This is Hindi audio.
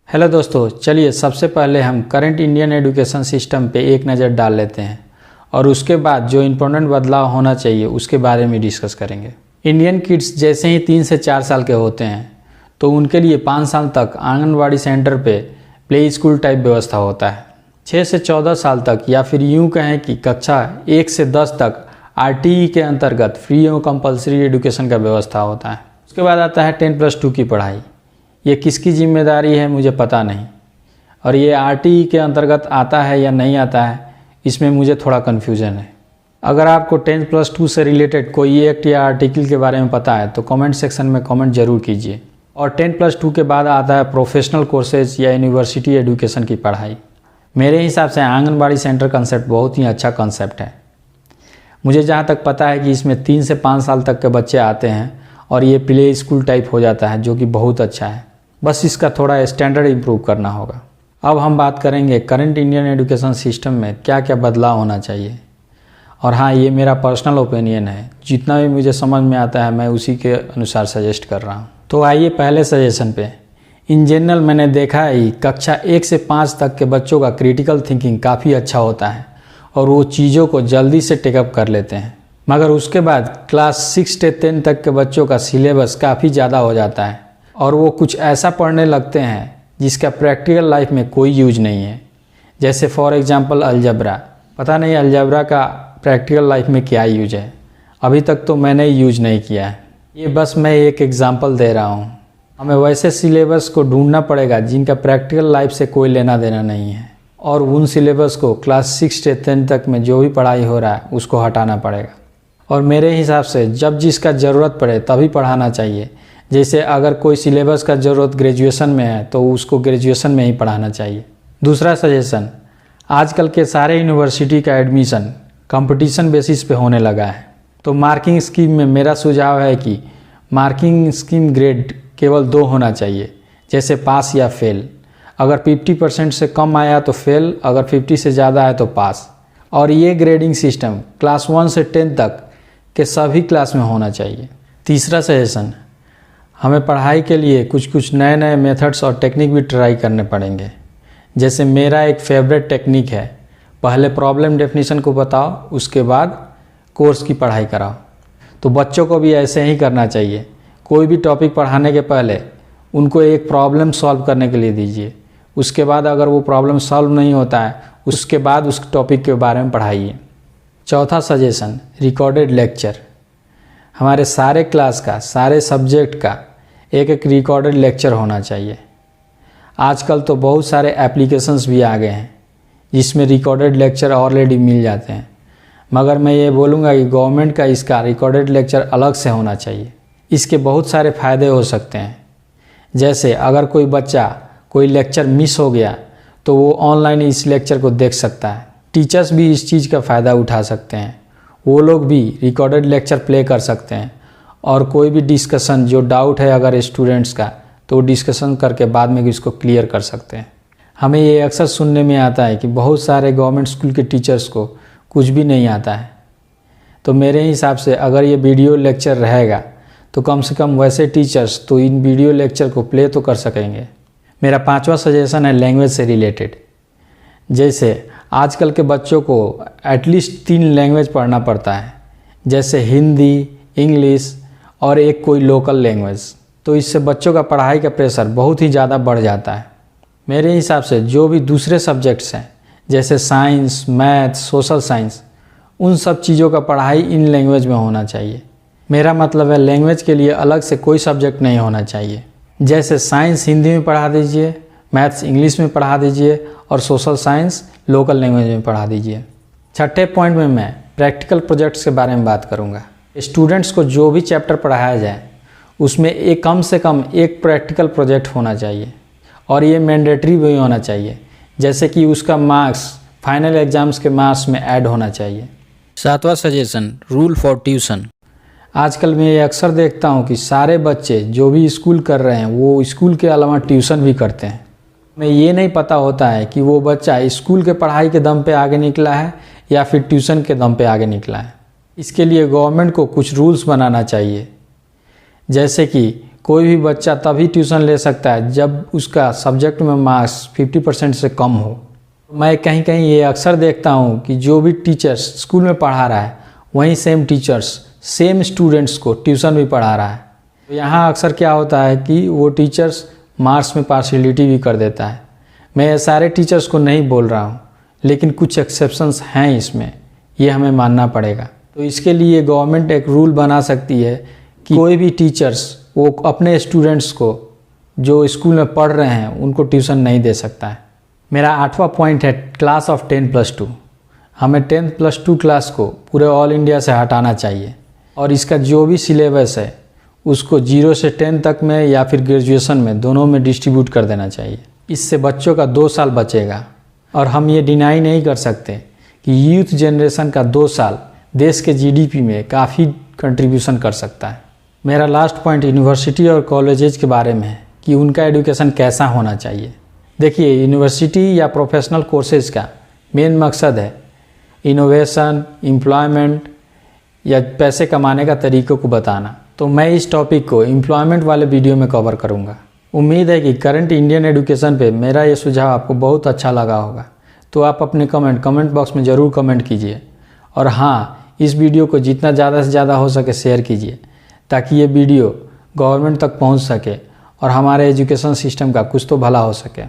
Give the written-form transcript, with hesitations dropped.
हेलो दोस्तों, चलिए सबसे पहले हम करंट इंडियन एजुकेशन सिस्टम पे एक नज़र डाल लेते हैं और उसके बाद जो इम्पोर्टेंट बदलाव होना चाहिए उसके बारे में डिस्कस करेंगे। इंडियन किड्स जैसे ही 3 से 4 साल के होते हैं तो उनके लिए 5 साल तक आंगनवाड़ी सेंटर पे प्ले स्कूल टाइप व्यवस्था होता है। 6 से 14 साल तक या फिर यूँ कहें कि कक्षा 1 से 10 तक RTE के अंतर्गत फ्री एवं कंपलसरी एजुकेशन का व्यवस्था होता है। उसके बाद आता है 10+2 की पढ़ाई। ये किसकी जिम्मेदारी है मुझे पता नहीं, और ये RTE के अंतर्गत आता है या नहीं आता है इसमें मुझे थोड़ा कन्फ्यूज़न है। अगर आपको 10+2 से रिलेटेड कोई एक्ट या आर्टिकल के बारे में पता है तो कमेंट सेक्शन में कमेंट जरूर कीजिए। और 10+2 के बाद आता है प्रोफेशनल कोर्सेज या यूनिवर्सिटी एजुकेशन की पढ़ाई। मेरे हिसाब से आंगनबाड़ी सेंटर कंसेप्ट बहुत ही अच्छा कंसेप्ट है। मुझे जहाँ तक पता है कि इसमें 3 से 5 साल तक के बच्चे आते हैं और ये प्ले स्कूल टाइप हो जाता है, जो कि बहुत अच्छा है। बस इसका थोड़ा स्टैंडर्ड इम्प्रूव करना होगा। अब हम बात करेंगे करंट इंडियन एजुकेशन सिस्टम में क्या क्या बदलाव होना चाहिए। और हाँ, ये मेरा पर्सनल ओपिनियन है, जितना भी मुझे समझ में आता है मैं उसी के अनुसार सजेस्ट कर रहा हूँ। तो आइए पहले सजेशन पे। इन जनरल मैंने देखा है कक्षा 1 से 5 तक के बच्चों का क्रिटिकल थिंकिंग काफ़ी अच्छा होता है और वो चीज़ों को जल्दी से टेकअप कर लेते हैं। मगर उसके बाद क्लास 6 से 10 तक के बच्चों का सिलेबस काफ़ी ज़्यादा हो जाता है और वो कुछ ऐसा पढ़ने लगते हैं जिसका प्रैक्टिकल लाइफ में कोई यूज नहीं है। जैसे फॉर एग्जांपल अलजबरा। पता नहीं अलजबरा का प्रैक्टिकल लाइफ में क्या यूज है, अभी तक तो मैंने यूज नहीं किया है। ये बस मैं एक एग्जांपल दे रहा हूँ। हमें वैसे सिलेबस को ढूंढना पड़ेगा जिनका प्रैक्टिकल लाइफ से कोई लेना देना नहीं है, और उन सिलेबस को क्लास 6 से 10 तक में जो भी पढ़ाई हो रहा है उसको हटाना पड़ेगा। और मेरे हिसाब से जब जिसका ज़रूरत पड़े तभी पढ़ाना चाहिए। जैसे अगर कोई सिलेबस का ज़रूरत ग्रेजुएशन में है तो उसको ग्रेजुएशन में ही पढ़ाना चाहिए। दूसरा सजेशन, आजकल के सारे यूनिवर्सिटी का एडमिशन कंपटीशन बेसिस पे होने लगा है। तो मार्किंग स्कीम में मेरा सुझाव है कि मार्किंग स्कीम ग्रेड केवल 2 होना चाहिए, जैसे पास या फेल। अगर 50% से कम आया तो फेल, अगर 50 से ज़्यादा है तो पास। और ये ग्रेडिंग सिस्टम क्लास 1 से 10 तक के सभी क्लास में होना चाहिए। तीसरा सजेशन, हमें पढ़ाई के लिए कुछ नए नए मेथड्स और टेक्निक भी ट्राई करने पड़ेंगे। जैसे मेरा एक फेवरेट टेक्निक है, पहले प्रॉब्लम डेफिनेशन को बताओ, उसके बाद कोर्स की पढ़ाई कराओ। तो बच्चों को भी ऐसे ही करना चाहिए। कोई भी टॉपिक पढ़ाने के पहले उनको एक प्रॉब्लम सॉल्व करने के लिए दीजिए। उसके बाद अगर वो प्रॉब्लम सॉल्व नहीं होता है उसके बाद उस टॉपिक के बारे में पढ़ाइए। चौथा सजेशन, रिकॉर्डेड लेक्चर। हमारे सारे क्लास का, सारे सब्जेक्ट का एक एक रिकॉर्डेड लेक्चर होना चाहिए। आजकल तो बहुत सारे एप्लीकेशंस भी आ गए हैं जिसमें रिकॉर्डेड लेक्चर ऑलरेडी मिल जाते हैं, मगर मैं ये बोलूँगा कि गवर्नमेंट का इसका रिकॉर्डेड लेक्चर अलग से होना चाहिए। इसके बहुत सारे फ़ायदे हो सकते हैं। जैसे अगर कोई बच्चा कोई लेक्चर मिस हो गया तो वो ऑनलाइन इस लेक्चर को देख सकता है। टीचर्स भी इस चीज़ का फ़ायदा उठा सकते हैं, वो लोग भी रिकॉर्डेड लेक्चर प्ले कर सकते हैं। और कोई भी डिस्कशन जो डाउट है अगर स्टूडेंट्स का, तो वो डिस्कशन करके बाद में इसको क्लियर कर सकते हैं। हमें ये अक्सर सुनने में आता है कि बहुत सारे गवर्नमेंट स्कूल के टीचर्स को कुछ भी नहीं आता है। तो मेरे हिसाब से अगर ये वीडियो लेक्चर रहेगा तो कम से कम वैसे टीचर्स तो इन वीडियो लेक्चर को प्ले तो कर सकेंगे। मेरा 5वां सजेशन है लैंग्वेज से रिलेटेड। जैसे आजकल के बच्चों को एटलीस्ट 3 लैंग्वेज पढ़ना पड़ता है, जैसे हिंदी, इंग्लिश और एक कोई लोकल लैंग्वेज। तो इससे बच्चों का पढ़ाई का प्रेशर बहुत ही ज़्यादा बढ़ जाता है। मेरे हिसाब से जो भी दूसरे सब्जेक्ट्स हैं जैसे साइंस, मैथ, सोशल साइंस, उन सब चीज़ों का पढ़ाई इन लैंग्वेज में होना चाहिए। मेरा मतलब है लैंग्वेज के लिए अलग से कोई सब्जेक्ट नहीं होना चाहिए। जैसे साइंस हिंदी में पढ़ा दीजिए, मैथ्स इंग्लिश में पढ़ा दीजिए और सोशल साइंस लोकल लैंग्वेज में पढ़ा दीजिए। छठे पॉइंट में मैं प्रैक्टिकल प्रोजेक्ट्स के बारे में बात करूँगा। स्टूडेंट्स को जो भी चैप्टर पढ़ाया जाए उसमें एक कम से कम एक प्रैक्टिकल प्रोजेक्ट होना चाहिए, और ये मैंडेटरी भी होना चाहिए, जैसे कि उसका मार्क्स फाइनल एग्जाम्स के मार्क्स में ऐड होना चाहिए। 7वां सजेशन, रूल फॉर ट्यूशन। आजकल मैं ये अक्सर देखता हूँ कि सारे बच्चे जो भी स्कूल कर रहे हैं वो स्कूल के अलावा ट्यूशन भी करते हैं। हमें ये नहीं पता होता है कि वो बच्चा स्कूल के पढ़ाई के दम पे आगे निकला है या फिर ट्यूशन के दम पे आगे निकला है। इसके लिए गवर्नमेंट को कुछ रूल्स बनाना चाहिए, जैसे कि कोई भी बच्चा तभी ट्यूशन ले सकता है जब उसका सब्जेक्ट में मार्क्स 50% से कम हो। मैं कहीं कहीं ये अक्सर देखता हूँ कि जो भी टीचर्स स्कूल में पढ़ा रहा है वहीं सेम टीचर्स सेम स्टूडेंट्स को ट्यूशन भी पढ़ा रहा है। यहाँ अक्सर क्या होता है कि वो टीचर्स मार्क्स में पार्शियलिटी भी कर देता है। मैं सारे टीचर्स को नहीं बोल रहा हूँ, लेकिन कुछ एक्सेप्शंस हैं इसमें, ये हमें मानना पड़ेगा। तो इसके लिए गवर्नमेंट एक रूल बना सकती है कि कोई भी टीचर्स वो अपने स्टूडेंट्स को जो स्कूल में पढ़ रहे हैं उनको ट्यूशन नहीं दे सकता है। मेरा 8वां पॉइंट है क्लास ऑफ 10+2। हमें 10+2 क्लास को पूरे ऑल इंडिया से हटाना चाहिए और इसका जो भी सिलेबस है उसको 0 से 10 तक में या फिर ग्रेजुएशन में दोनों में डिस्ट्रीब्यूट कर देना चाहिए। इससे बच्चों का 2 साल बचेगा और हम ये डिनाई नहीं कर सकते कि यूथ जनरेशन का 2 साल देश के जीडीपी में काफ़ी कंट्रीब्यूशन कर सकता है। मेरा लास्ट पॉइंट यूनिवर्सिटी और कॉलेजेस के बारे में है कि उनका एजुकेशन कैसा होना चाहिए। देखिए, यूनिवर्सिटी या प्रोफेशनल कोर्सेज का मेन मकसद है इनोवेशन, एम्प्लॉयमेंट या पैसे कमाने का तरीक़ों को बताना। तो मैं इस टॉपिक को एम्प्लॉयमेंट वाले वीडियो में कवर करूँगा। उम्मीद है कि करंट इंडियन एजुकेशन पे मेरा ये सुझाव आपको बहुत अच्छा लगा होगा। तो आप अपने कमेंट बॉक्स में ज़रूर कमेंट कीजिए और हाँ, इस वीडियो को जितना ज़्यादा से ज़्यादा हो सके शेयर कीजिए ताकि ये वीडियो गवर्नमेंट तक पहुंच सके और हमारे एजुकेशन सिस्टम का कुछ तो भला हो सके।